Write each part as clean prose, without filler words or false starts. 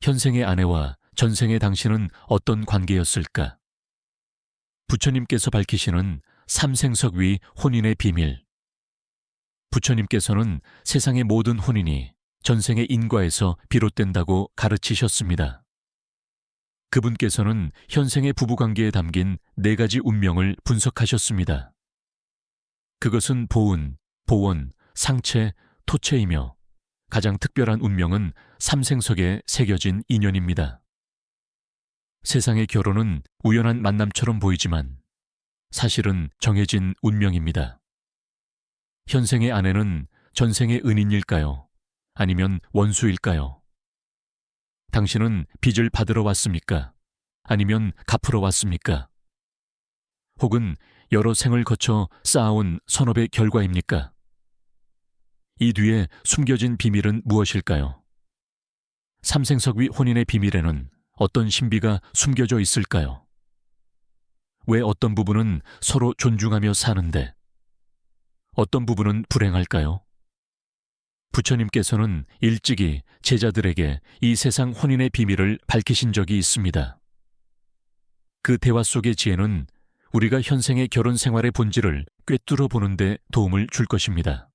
현생의 아내와 전생의 당신은 어떤 관계였을까? 부처님께서 밝히시는 삼생석 위 혼인의 비밀. 부처님께서는 세상의 모든 혼인이 전생의 인과에서 비롯된다고 가르치셨습니다. 그분께서는 현생의 부부관계에 담긴 4가지 운명을 분석하셨습니다. 그것은 보은, 보원, 상체, 토체이며 가장 특별한 운명은 삼생석에 새겨진 인연입니다. 세상의 결혼은 우연한 만남처럼 보이지만 사실은 정해진 운명입니다. 현생의 아내는 전생의 은인일까요? 아니면 원수일까요? 당신은 빚을 받으러 왔습니까? 아니면 갚으러 왔습니까? 혹은 여러 생을 거쳐 쌓아온 선업의 결과입니까? 이 뒤에 숨겨진 비밀은 무엇일까요? 삼생석 위 혼인의 비밀에는 어떤 신비가 숨겨져 있을까요? 왜 어떤 부분은 서로 존중하며 사는데 어떤 부분은 불행할까요? 부처님께서는 일찍이 제자들에게 이 세상 혼인의 비밀을 밝히신 적이 있습니다. 그 대화 속의 지혜는 우리가 현생의 결혼 생활의 본질을 꿰뚫어 보는 데 도움을 줄 것입니다.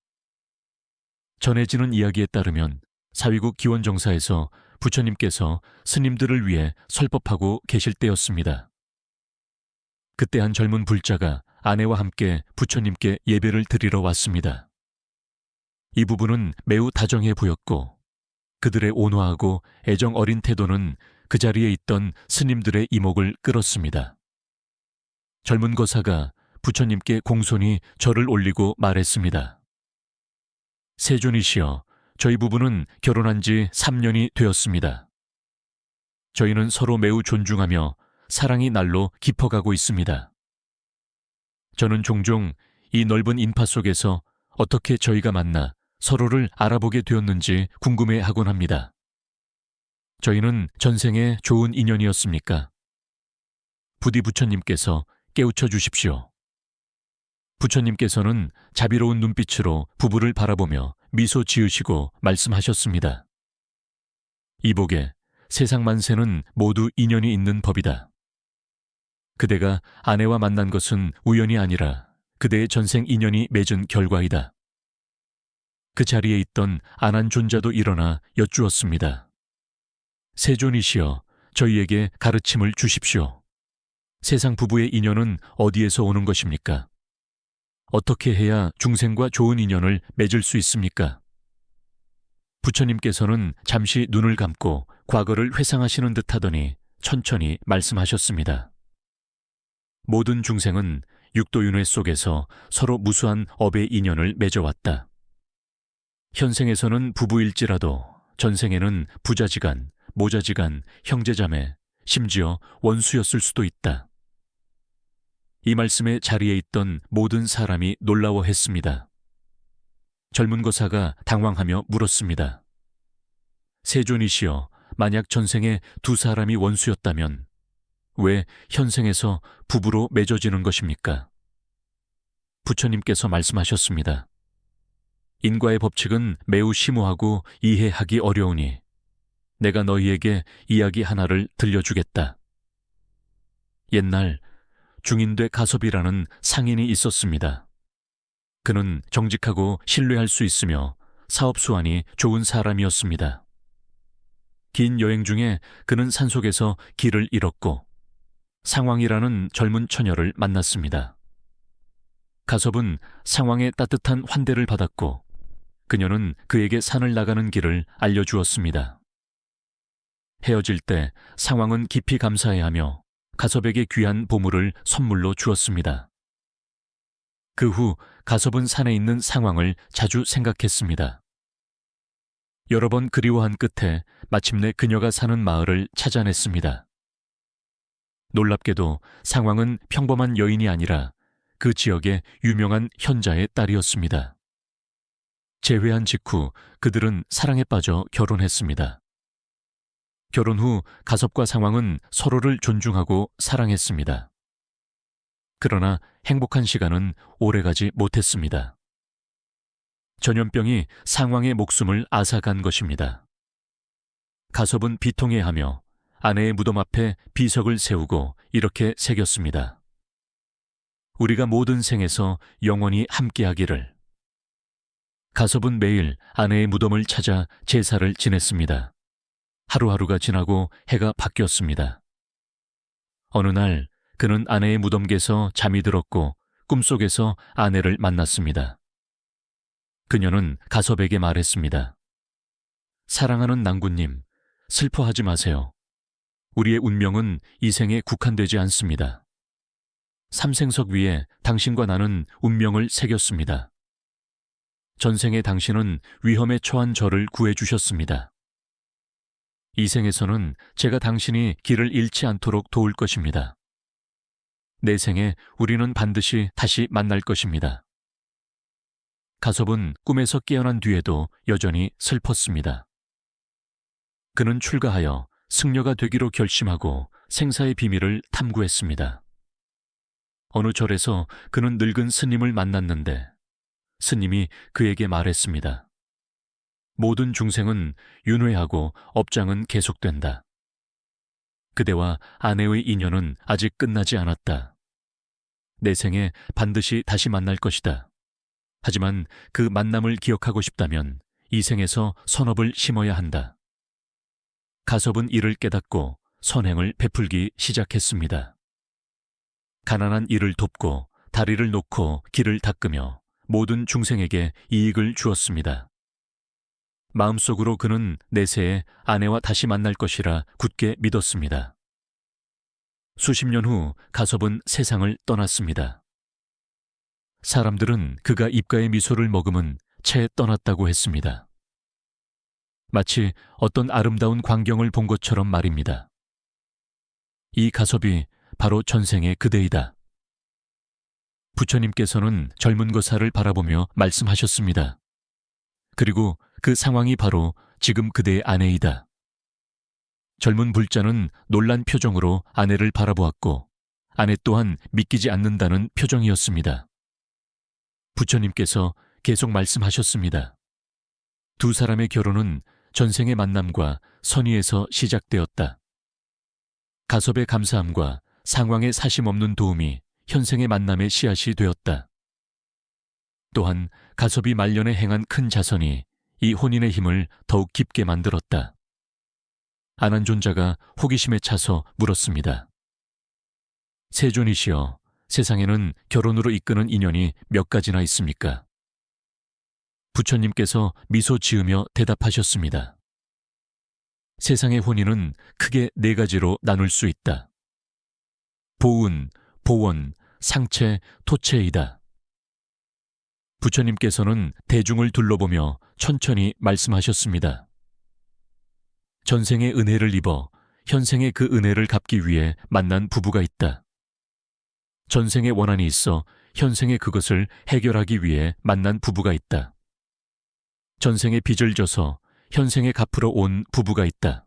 전해지는 이야기에 따르면 사위국 기원정사에서 부처님께서 스님들을 위해 설법하고 계실 때였습니다. 그때 한 젊은 불자가 아내와 함께 부처님께 예배를 드리러 왔습니다. 이 부부는 매우 다정해 보였고 그들의 온화하고 애정 어린 태도는 그 자리에 있던 스님들의 이목을 끌었습니다. 젊은 거사가 부처님께 공손히 절을 올리고 말했습니다. 세존이시여, 저희 부부는 결혼한 지 3년이 되었습니다. 저희는 서로 매우 존중하며 사랑이 날로 깊어가고 있습니다. 저는 종종 이 넓은 인파 속에서 어떻게 저희가 만나 서로를 알아보게 되었는지 궁금해하곤 합니다. 저희는 전생에 좋은 인연이었습니까? 부디 부처님께서 깨우쳐 주십시오. 부처님께서는 자비로운 눈빛으로 부부를 바라보며 미소 지으시고 말씀하셨습니다. 이보게, 세상 만세는 모두 인연이 있는 법이다. 그대가 아내와 만난 것은 우연이 아니라 그대의 전생 인연이 맺은 결과이다. 그 자리에 있던 안한 존자도 일어나 여쭈었습니다. 세존이시여, 저희에게 가르침을 주십시오. 세상 부부의 인연은 어디에서 오는 것입니까? 어떻게 해야 중생과 좋은 인연을 맺을 수 있습니까? 부처님께서는 잠시 눈을 감고 과거를 회상하시는 듯 하더니 천천히 말씀하셨습니다. 모든 중생은 육도윤회 속에서 서로 무수한 업의 인연을 맺어왔다. 현생에서는 부부일지라도 전생에는 부자지간, 모자지간, 형제자매, 심지어 원수였을 수도 있다. 이 말씀에 자리에 있던 모든 사람이 놀라워했습니다. 젊은 거사가 당황하며 물었습니다. 세존이시여, 만약 전생에 2사람이 원수였다면 왜 현생에서 부부로 맺어지는 것입니까? 부처님께서 말씀하셨습니다. 인과의 법칙은 매우 심오하고 이해하기 어려우니 내가 너희에게 이야기 하나를 들려주겠다. 옛날 중인대 가섭이라는 상인이 있었습니다. 그는 정직하고 신뢰할 수 있으며 사업 수완이 좋은 사람이었습니다. 긴 여행 중에 그는 산속에서 길을 잃었고 상왕이라는 젊은 처녀를 만났습니다. 가섭은 상왕의 따뜻한 환대를 받았고 그녀는 그에게 산을 나가는 길을 알려주었습니다. 헤어질 때 상왕은 깊이 감사해하며 가섭에게 귀한 보물을 선물로 주었습니다. 그 후 가섭은 산에 있는 상왕을 자주 생각했습니다. 여러 번 그리워한 끝에 마침내 그녀가 사는 마을을 찾아냈습니다. 놀랍게도 상왕은 평범한 여인이 아니라 그 지역의 유명한 현자의 딸이었습니다. 재회한 직후 그들은 사랑에 빠져 결혼했습니다. 결혼 후 가섭과 상왕은 서로를 존중하고 사랑했습니다. 그러나 행복한 시간은 오래가지 못했습니다. 전염병이 상왕의 목숨을 앗아간 것입니다. 가섭은 비통해하며 아내의 무덤 앞에 비석을 세우고 이렇게 새겼습니다. 우리가 모든 생에서 영원히 함께하기를. 가섭은 매일 아내의 무덤을 찾아 제사를 지냈습니다. 하루하루가 지나고 해가 바뀌었습니다. 어느 날 그는 아내의 무덤께서 잠이 들었고 꿈속에서 아내를 만났습니다. 그녀는 가섭에게 말했습니다. 사랑하는 낭군님, 슬퍼하지 마세요. 우리의 운명은 이 생에 국한되지 않습니다. 삼생석 위에 당신과 나는 운명을 새겼습니다. 전생에 당신은 위험에 처한 저를 구해주셨습니다. 이 생에서는 제가 당신이 길을 잃지 않도록 도울 것입니다. 내 생에 우리는 반드시 다시 만날 것입니다. 가섭은 꿈에서 깨어난 뒤에도 여전히 슬펐습니다. 그는 출가하여 승려가 되기로 결심하고 생사의 비밀을 탐구했습니다. 어느 절에서 그는 늙은 스님을 만났는데 스님이 그에게 말했습니다. 모든 중생은 윤회하고 업장은 계속된다. 그대와 아내의 인연은 아직 끝나지 않았다. 내 생에 반드시 다시 만날 것이다. 하지만 그 만남을 기억하고 싶다면 이 생에서 선업을 심어야 한다. 가섭은 이를 깨닫고 선행을 베풀기 시작했습니다. 가난한 이를 돕고 다리를 놓고 길을 닦으며 모든 중생에게 이익을 주었습니다. 마음속으로 그는 내세에 아내와 다시 만날 것이라 굳게 믿었습니다. 수십 년 후 가섭은 세상을 떠났습니다. 사람들은 그가 입가에 미소를 머금은 채 떠났다고 했습니다. 마치 어떤 아름다운 광경을 본 것처럼 말입니다. 이 가섭이 바로 전생의 그대이다. 부처님께서는 젊은 거사를 바라보며 말씀하셨습니다. 그리고 그 상황이 바로 지금 그대의 아내이다. 젊은 불자는 놀란 표정으로 아내를 바라보았고 아내 또한 믿기지 않는다는 표정이었습니다. 부처님께서 계속 말씀하셨습니다. 두 사람의 결혼은 전생의 만남과 선의에서 시작되었다. 가섭의 감사함과 상황의 사심 없는 도움이 현생의 만남의 씨앗이 되었다. 또한 가섭이 말년에 행한 큰 자선이 이 혼인의 힘을 더욱 깊게 만들었다. 아난존자가 호기심에 차서 물었습니다. 세존이시여, 세상에는 결혼으로 이끄는 인연이 몇 가지나 있습니까? 부처님께서 미소 지으며 대답하셨습니다. 세상의 혼인은 크게 4가지로 나눌 수 있다. 보운, 보원, 상체, 토체이다. 부처님께서는 대중을 둘러보며 천천히 말씀하셨습니다. 전생의 은혜를 입어 현생의 그 은혜를 갚기 위해 만난 부부가 있다. 전생의 원한이 있어 현생의 그것을 해결하기 위해 만난 부부가 있다. 전생의 빚을 져서 현생에 갚으러 온 부부가 있다.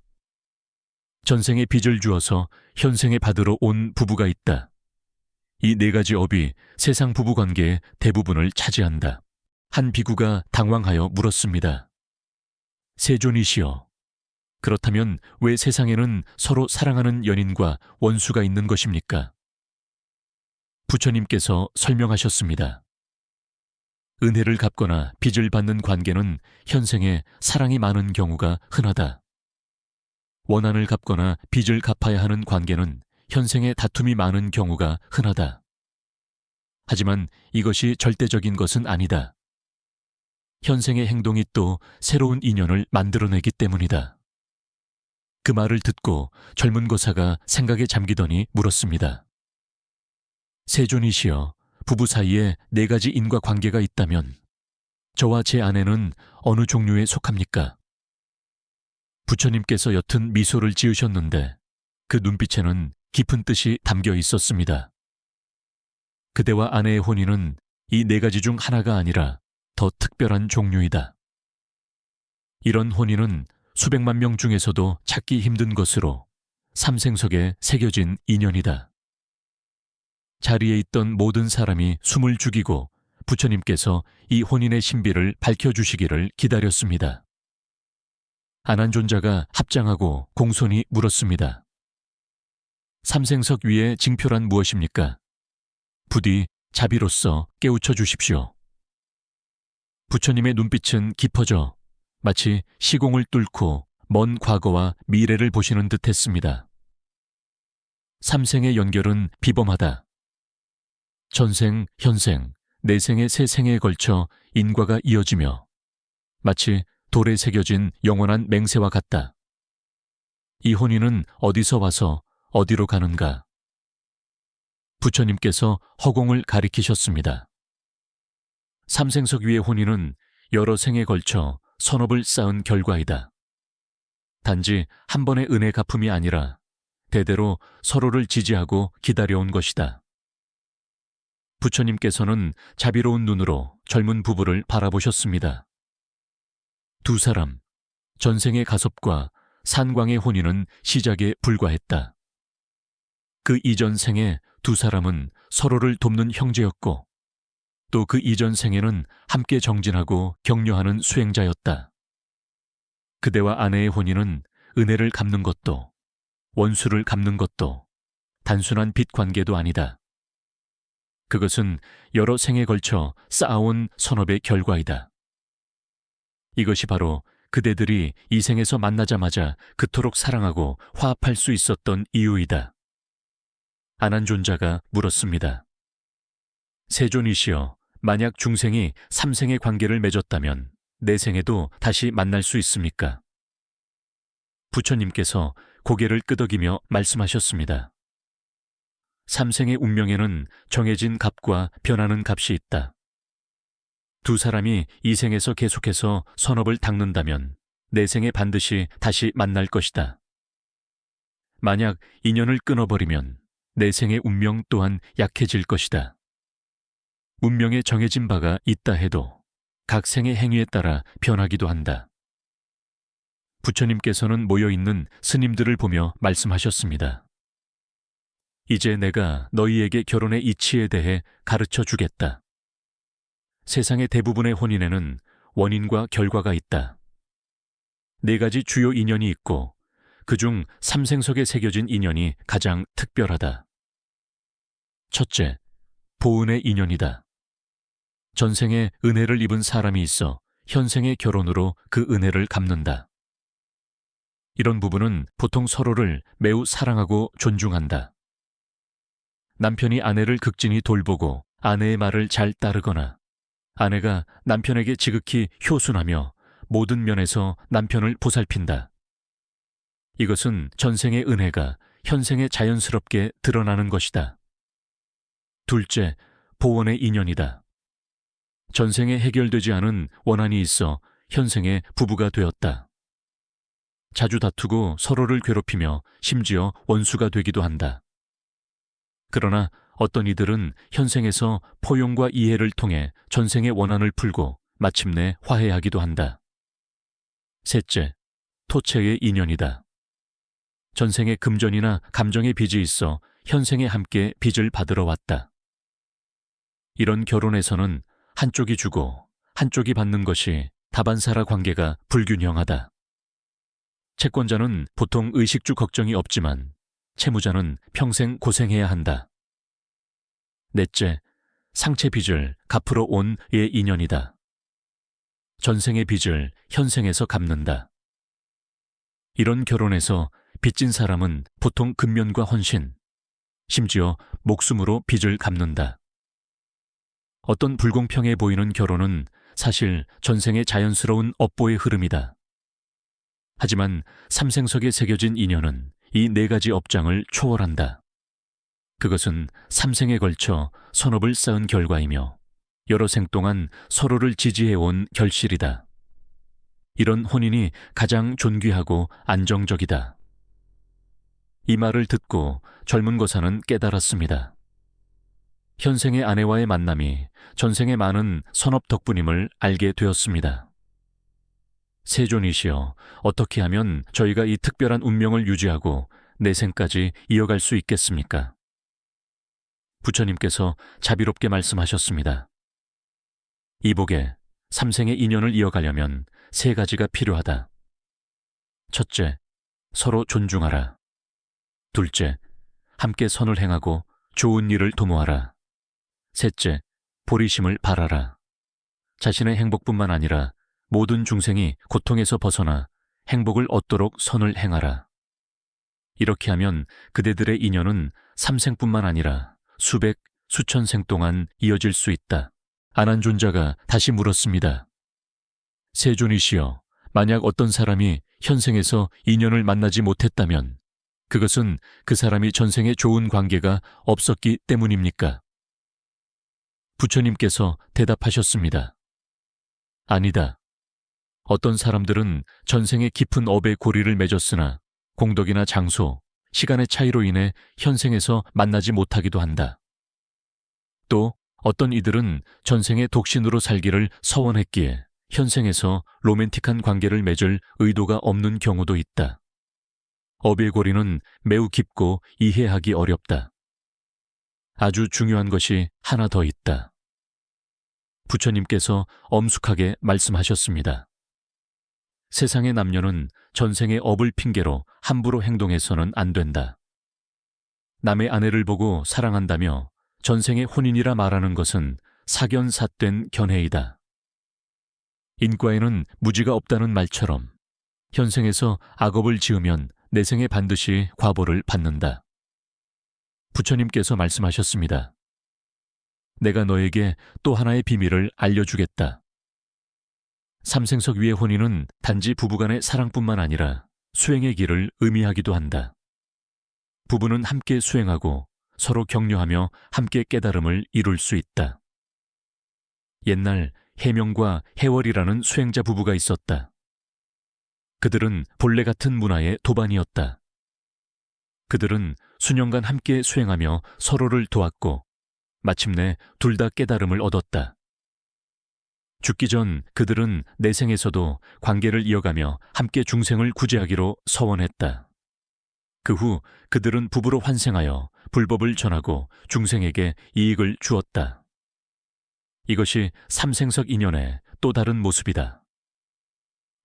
전생의 빚을 주어서 현생에 받으러 온 부부가 있다. 이 4가지 업이 세상 부부관계의 대부분을 차지한다. 한 비구가 당황하여 물었습니다. 세존이시여, 그렇다면 왜 세상에는 서로 사랑하는 연인과 원수가 있는 것입니까? 부처님께서 설명하셨습니다. 은혜를 갚거나 빚을 받는 관계는 현생에 사랑이 많은 경우가 흔하다. 원한을 갚거나 빚을 갚아야 하는 관계는 현생에 다툼이 많은 경우가 흔하다. 하지만 이것이 절대적인 것은 아니다. 현생의 행동이 또 새로운 인연을 만들어내기 때문이다. 그 말을 듣고 젊은 거사가 생각에 잠기더니 물었습니다. 세존이시여, 부부 사이에 4가지 인과관계가 있다면 저와 제 아내는 어느 종류에 속합니까? 부처님께서 옅은 미소를 지으셨는데 그 눈빛에는 깊은 뜻이 담겨 있었습니다. 그대와 아내의 혼인은 이 4가지 중 하나가 아니라 더 특별한 종류이다. 이런 혼인은 수백만 명 중에서도 찾기 힘든 것으로 삼생석에 새겨진 인연이다. 자리에 있던 모든 사람이 숨을 죽이고 부처님께서 이 혼인의 신비를 밝혀주시기를 기다렸습니다. 아난존자가 합장하고 공손히 물었습니다. 삼생석 위의 징표란 무엇입니까? 부디 자비로써 깨우쳐 주십시오. 부처님의 눈빛은 깊어져 마치 시공을 뚫고 먼 과거와 미래를 보시는 듯 했습니다. 삼생의 연결은 비범하다. 전생, 현생, 내생의 세 생에 걸쳐 인과가 이어지며 마치 돌에 새겨진 영원한 맹세와 같다. 이 혼인은 어디서 와서 어디로 가는가? 부처님께서 허공을 가리키셨습니다. 삼생석 위의 혼인은 여러 생에 걸쳐 선업을 쌓은 결과이다. 단지 한 번의 은혜 갚음이 아니라 대대로 서로를 지지하고 기다려온 것이다. 부처님께서는 자비로운 눈으로 젊은 부부를 바라보셨습니다. 두 사람, 전생의 가섭과 산광의 혼인은 시작에 불과했다. 그 이전 생에 두 사람은 서로를 돕는 형제였고 또 그 이전 생에는 함께 정진하고 격려하는 수행자였다. 그대와 아내의 혼인은 은혜를 갚는 것도 원수를 갚는 것도 단순한 빚 관계도 아니다. 그것은 여러 생에 걸쳐 쌓아온 선업의 결과이다. 이것이 바로 그대들이 이 생에서 만나자마자 그토록 사랑하고 화합할 수 있었던 이유이다. 아난존자가 물었습니다. 세존이시여, 만약 중생이 삼생의 관계를 맺었다면 내생에도 다시 만날 수 있습니까? 부처님께서 고개를 끄덕이며 말씀하셨습니다. 삼생의 운명에는 정해진 값과 변하는 값이 있다. 두 사람이 이 생에서 계속해서 선업을 닦는다면 내생에 반드시 다시 만날 것이다. 만약 인연을 끊어버리면 내생의 운명 또한 약해질 것이다. 운명에 정해진 바가 있다 해도 각 생의 행위에 따라 변하기도 한다. 부처님께서는 모여있는 스님들을 보며 말씀하셨습니다. 이제 내가 너희에게 결혼의 이치에 대해 가르쳐 주겠다. 세상의 대부분의 혼인에는 원인과 결과가 있다. 네 가지 주요 인연이 있고 그중 삼생석에 새겨진 인연이 가장 특별하다. 첫째, 보은의 인연이다. 전생에 은혜를 입은 사람이 있어 현생의 결혼으로 그 은혜를 갚는다. 이런 부부는 보통 서로를 매우 사랑하고 존중한다. 남편이 아내를 극진히 돌보고 아내의 말을 잘 따르거나 아내가 남편에게 지극히 효순하며 모든 면에서 남편을 보살핀다. 이것은 전생의 은혜가 현생에 자연스럽게 드러나는 것이다. 둘째, 보원의 인연이다. 전생에 해결되지 않은 원한이 있어 현생에 부부가 되었다. 자주 다투고 서로를 괴롭히며 심지어 원수가 되기도 한다. 그러나 어떤 이들은 현생에서 포용과 이해를 통해 전생의 원한을 풀고 마침내 화해하기도 한다. 셋째, 토체의 인연이다. 전생에 금전이나 감정의 빚이 있어 현생에 함께 빚을 받으러 왔다. 이런 결혼에서는 한쪽이 주고 한쪽이 받는 것이 다반사라 관계가 불균형하다. 채권자는 보통 의식주 걱정이 없지만 채무자는 평생 고생해야 한다. 넷째, 상체 빚을 갚으러 온 의 인연이다. 전생의 빚을 현생에서 갚는다. 이런 결혼에서 빚진 사람은 보통 근면과 헌신, 심지어 목숨으로 빚을 갚는다. 어떤 불공평해 보이는 결혼은 사실 전생의 자연스러운 업보의 흐름이다. 하지만 삼생석에 새겨진 인연은 이 네 가지 업장을 초월한다. 그것은 삼생에 걸쳐 선업을 쌓은 결과이며 여러 생 동안 서로를 지지해온 결실이다. 이런 혼인이 가장 존귀하고 안정적이다. 이 말을 듣고 젊은 거사는 깨달았습니다. 현생의 아내와의 만남이 전생의 많은 선업 덕분임을 알게 되었습니다. 세존이시여, 어떻게 하면 저희가 이 특별한 운명을 유지하고 내생까지 이어갈 수 있겠습니까? 부처님께서 자비롭게 말씀하셨습니다. 이복에 삼생의 인연을 이어가려면 세 가지가 필요하다. 첫째, 서로 존중하라. 둘째, 함께 선을 행하고 좋은 일을 도모하라. 셋째, 보리심을 바라라. 자신의 행복뿐만 아니라 모든 중생이 고통에서 벗어나 행복을 얻도록 선을 행하라. 이렇게 하면 그대들의 인연은 삼생뿐만 아니라 수백, 수천 생 동안 이어질 수 있다. 아난존자가 다시 물었습니다. 세존이시여, 만약 어떤 사람이 현생에서 인연을 만나지 못했다면 그것은 그 사람이 전생에 좋은 관계가 없었기 때문입니까? 부처님께서 대답하셨습니다. 아니다. 어떤 사람들은 전생에 깊은 업의 고리를 맺었으나 공덕이나 장소, 시간의 차이로 인해 현생에서 만나지 못하기도 한다. 또 어떤 이들은 전생에 독신으로 살기를 서원했기에 현생에서 로맨틱한 관계를 맺을 의도가 없는 경우도 있다. 업의 고리는 매우 깊고 이해하기 어렵다. 아주 중요한 것이 하나 더 있다. 부처님께서 엄숙하게 말씀하셨습니다. 세상의 남녀는 전생의 업을 핑계로 함부로 행동해서는 안 된다. 남의 아내를 보고 사랑한다며 전생의 혼인이라 말하는 것은 사견삿된 견해이다. 인과에는 무지가 없다는 말처럼 현생에서 악업을 지으면 내생에 반드시 과보를 받는다. 부처님께서 말씀하셨습니다. 내가 너에게 또 하나의 비밀을 알려주겠다. 삼생석 위의 혼인은 단지 부부간의 사랑뿐만 아니라 수행의 길을 의미하기도 한다. 부부는 함께 수행하고 서로 격려하며 함께 깨달음을 이룰 수 있다. 옛날 해명과 해월이라는 수행자 부부가 있었다. 그들은 본래 같은 문화의 도반이었다. 그들은 수년간 함께 수행하며 서로를 도왔고 마침내 둘 다 깨달음을 얻었다. 죽기 전 그들은 내생에서도 관계를 이어가며 함께 중생을 구제하기로 서원했다. 그 후 그들은 부부로 환생하여 불법을 전하고 중생에게 이익을 주었다. 이것이 삼생석 인연의 또 다른 모습이다.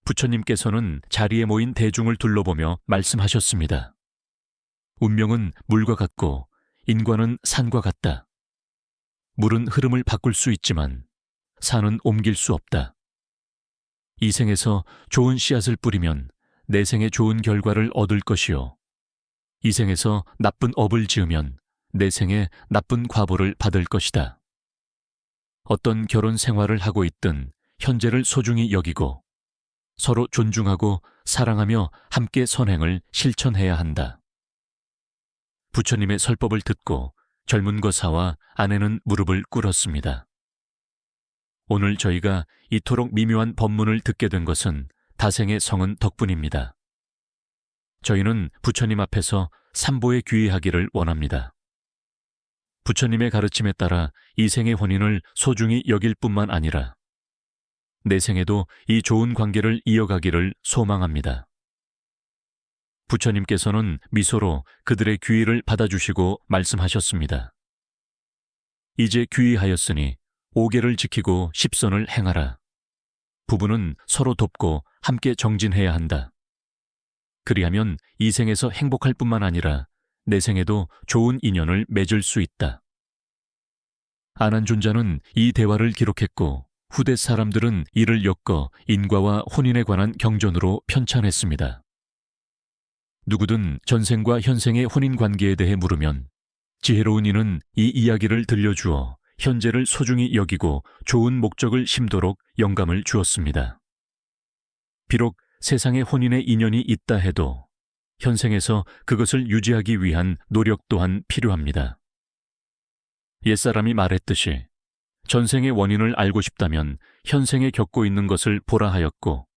부처님께서는 자리에 모인 대중을 둘러보며 말씀하셨습니다. 운명은 물과 같고 인과는 산과 같다. 물은 흐름을 바꿀 수 있지만 산은 옮길 수 없다. 이 생에서 좋은 씨앗을 뿌리면 내생에 좋은 결과를 얻을 것이요. 이 생에서 나쁜 업을 지으면 내생에 나쁜 과보를 받을 것이다. 어떤 결혼 생활을 하고 있든 현재를 소중히 여기고 서로 존중하고 사랑하며 함께 선행을 실천해야 한다. 부처님의 설법을 듣고 젊은 거사와 아내는 무릎을 꿇었습니다. 오늘 저희가 이토록 미묘한 법문을 듣게 된 것은 다생의 성은 덕분입니다. 저희는 부처님 앞에서 삼보에 귀의하기를 원합니다. 부처님의 가르침에 따라 이 생의 혼인을 소중히 여길 뿐만 아니라 내생에도 이 좋은 관계를 이어가기를 소망합니다. 부처님께서는 미소로 그들의 귀의를 받아주시고 말씀하셨습니다. 이제 귀의하였으니 5계를 지키고 10선을 행하라. 부부는 서로 돕고 함께 정진해야 한다. 그리하면 이 생에서 행복할 뿐만 아니라 내생에도 좋은 인연을 맺을 수 있다. 아난존자는 이 대화를 기록했고 후대 사람들은 이를 엮어 인과와 혼인에 관한 경전으로 편찬했습니다. 누구든 전생과 현생의 혼인 관계에 대해 물으면 지혜로운 이는 이 이야기를 들려주어 현재를 소중히 여기고 좋은 목적을 심도록 영감을 주었습니다. 비록 세상에 혼인의 인연이 있다 해도 현생에서 그것을 유지하기 위한 노력 또한 필요합니다. 옛사람이 말했듯이 전생의 원인을 알고 싶다면 현생에 겪고 있는 것을 보라 하였고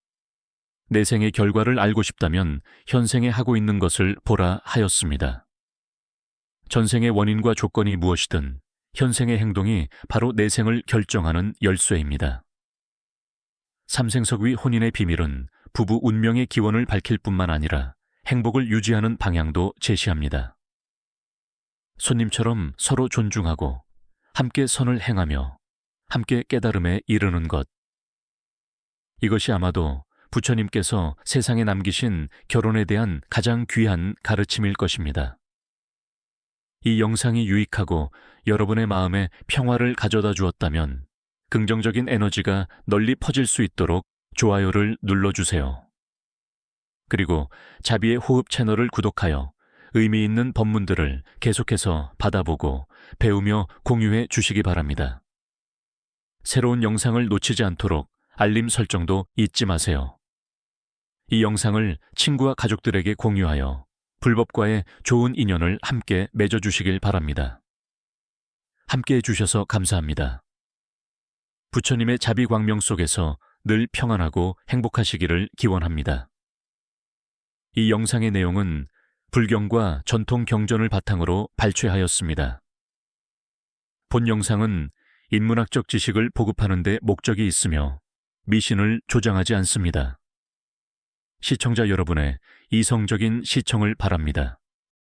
내생의 결과를 알고 싶다면 현생에 하고 있는 것을 보라 하였습니다. 전생의 원인과 조건이 무엇이든 현생의 행동이 바로 내생을 결정하는 열쇠입니다. 삼생석 위 혼인의 비밀은 부부 운명의 기원을 밝힐 뿐만 아니라 행복을 유지하는 방향도 제시합니다. 손님처럼 서로 존중하고 함께 선을 행하며 함께 깨달음에 이르는 것. 이것이 아마도 부처님께서 세상에 남기신 결혼에 대한 가장 귀한 가르침일 것입니다. 이 영상이 유익하고 여러분의 마음에 평화를 가져다 주었다면 긍정적인 에너지가 널리 퍼질 수 있도록 좋아요를 눌러주세요. 그리고 자비의 호흡 채널을 구독하여 의미 있는 법문들을 계속해서 받아보고 배우며 공유해 주시기 바랍니다. 새로운 영상을 놓치지 않도록 알림 설정도 잊지 마세요. 이 영상을 친구와 가족들에게 공유하여 불법과의 좋은 인연을 함께 맺어주시길 바랍니다. 함께 해주셔서 감사합니다. 부처님의 자비 광명 속에서 늘 평안하고 행복하시기를 기원합니다. 이 영상의 내용은 불경과 전통 경전을 바탕으로 발췌하였습니다. 본 영상은 인문학적 지식을 보급하는 데 목적이 있으며 미신을 조장하지 않습니다. 시청자 여러분의 이성적인 시청을 바랍니다.